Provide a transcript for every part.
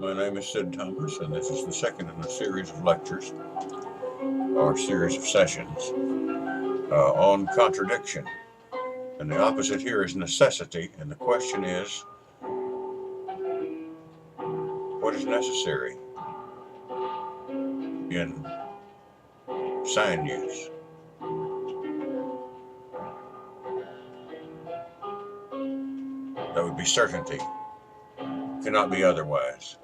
My name is Sid Thomas, and this is the second in a series of lectures, or series of sessions, on contradiction. And the opposite here is necessity, and the question is, what is necessary in sign use? That would be certainty, cannot be otherwise,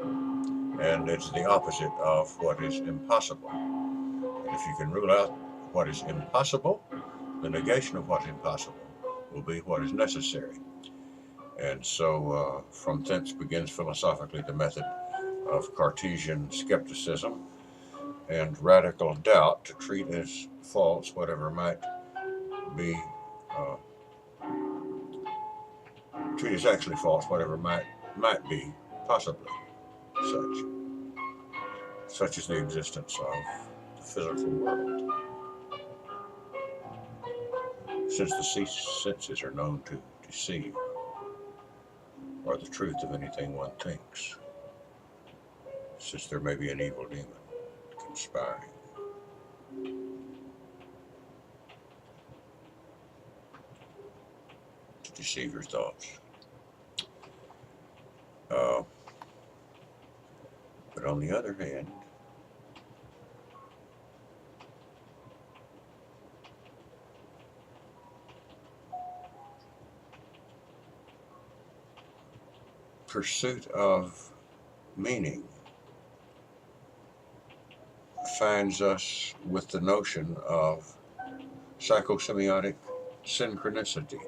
and it's the opposite of what is impossible. And if you can rule out what is impossible, the negation of what is impossible will be what is necessary. And so from thence begins philosophically the method of Cartesian skepticism and radical doubt, to treat as false whatever might be, uh, treat as actually false whatever might be possibly such. Such is the existence of the physical world, since the senses are known to deceive, or the truth of anything one thinks, since there may be an evil demon conspiring. To deceive your thoughts. But on the other hand, pursuit of meaning finds us with the notion of psychosemiotic synchronicity,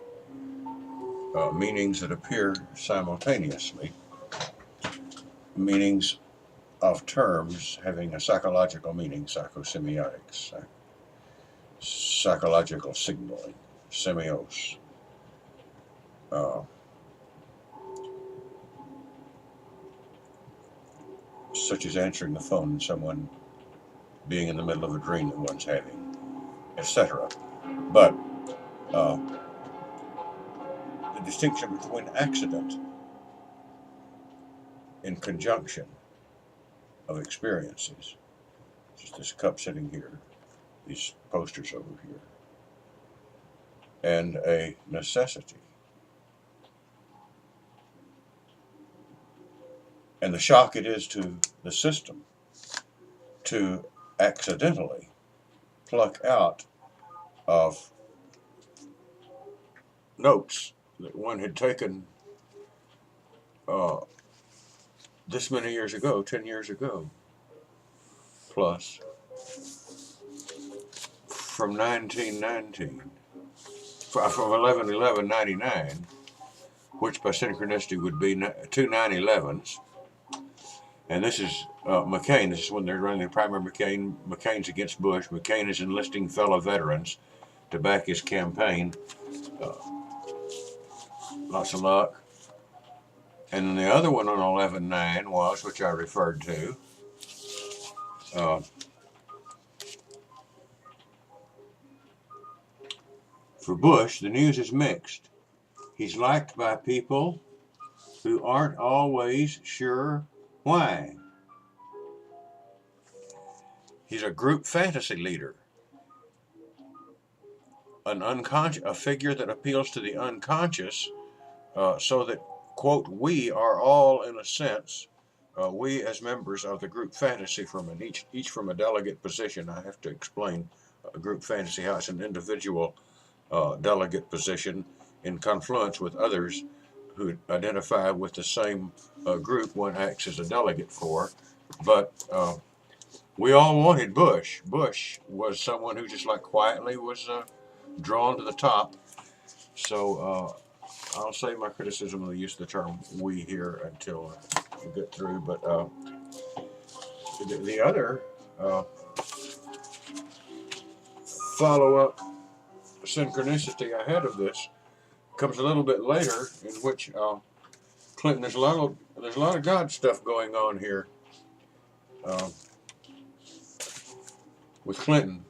meanings that appear simultaneously, meanings of terms having a psychological meaning, psychosemiotics, psychological signaling, semios. Such as answering the phone and someone being in the middle of a dream that one's having, etc. But the distinction between accident in conjunction of experiences, just this cup sitting here, these posters over here, and a necessity. And the shock it is to the system to accidentally pluck out of notes that one had taken this many years ago, 10 years ago, plus, from 1919, from 11/11/99, which by synchronicity would be two 9/11s. And this is McCain. This is when they're running the primary. McCain's against Bush. McCain is enlisting fellow veterans to back his campaign. Lots of luck. And then the other one on 11/9 was, which I referred to, for Bush, the news is mixed. He's liked by people who aren't always sure why. He's a group fantasy leader, a figure that appeals to the unconscious, so that, quote, we are all, in a sense, we as members of the group fantasy, each from a delegate position. I have to explain group fantasy, how it's an individual delegate position in confluence with others who identify with the same group one acts as a delegate for. But we all wanted Bush. Bush was someone who just like quietly was drawn to the top. So I'll save my criticism of the use of the term we here until we get through. But the other follow-up synchronicity ahead of this comes a little bit later, in which Clinton, there's a lot of God stuff going on here with Clinton.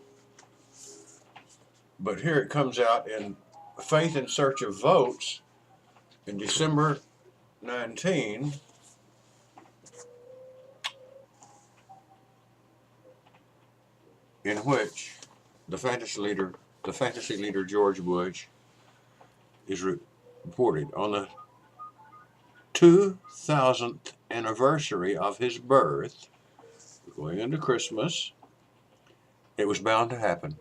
But here it comes out in Faith in Search of Votes in December 19. in which the fantasy leader George Bush is reported on the 2000th anniversary of his birth, going into Christmas. It was bound to happen.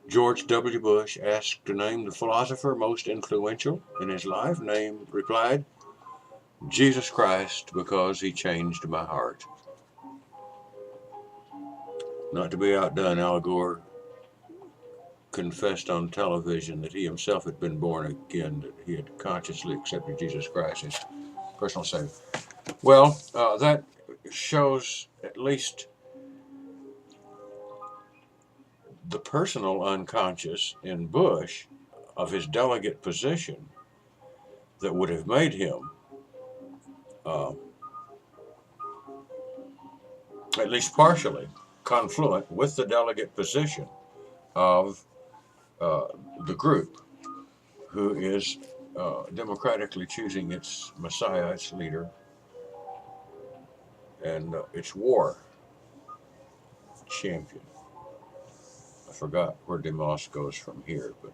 George W. Bush, asked to name the philosopher most influential in his life, replied, Jesus Christ, because he changed my heart. Not to be outdone, Al Gore confessed on television that he himself had been born again, that he had consciously accepted Jesus Christ as personal Savior. Well, that shows at least the personal unconscious in Bush of his delegate position that would have made him uh, at least partially confluent with the delegate position of uh, the group who is democratically choosing its messiah, its leader, and its war champion. I forgot where Demos goes from here, but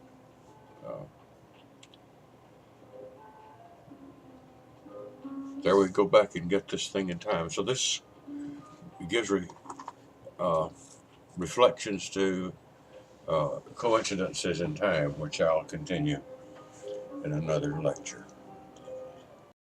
there we go back and get this thing in time. So this gives uh, reflections to coincidences in time, which I'll continue in another lecture.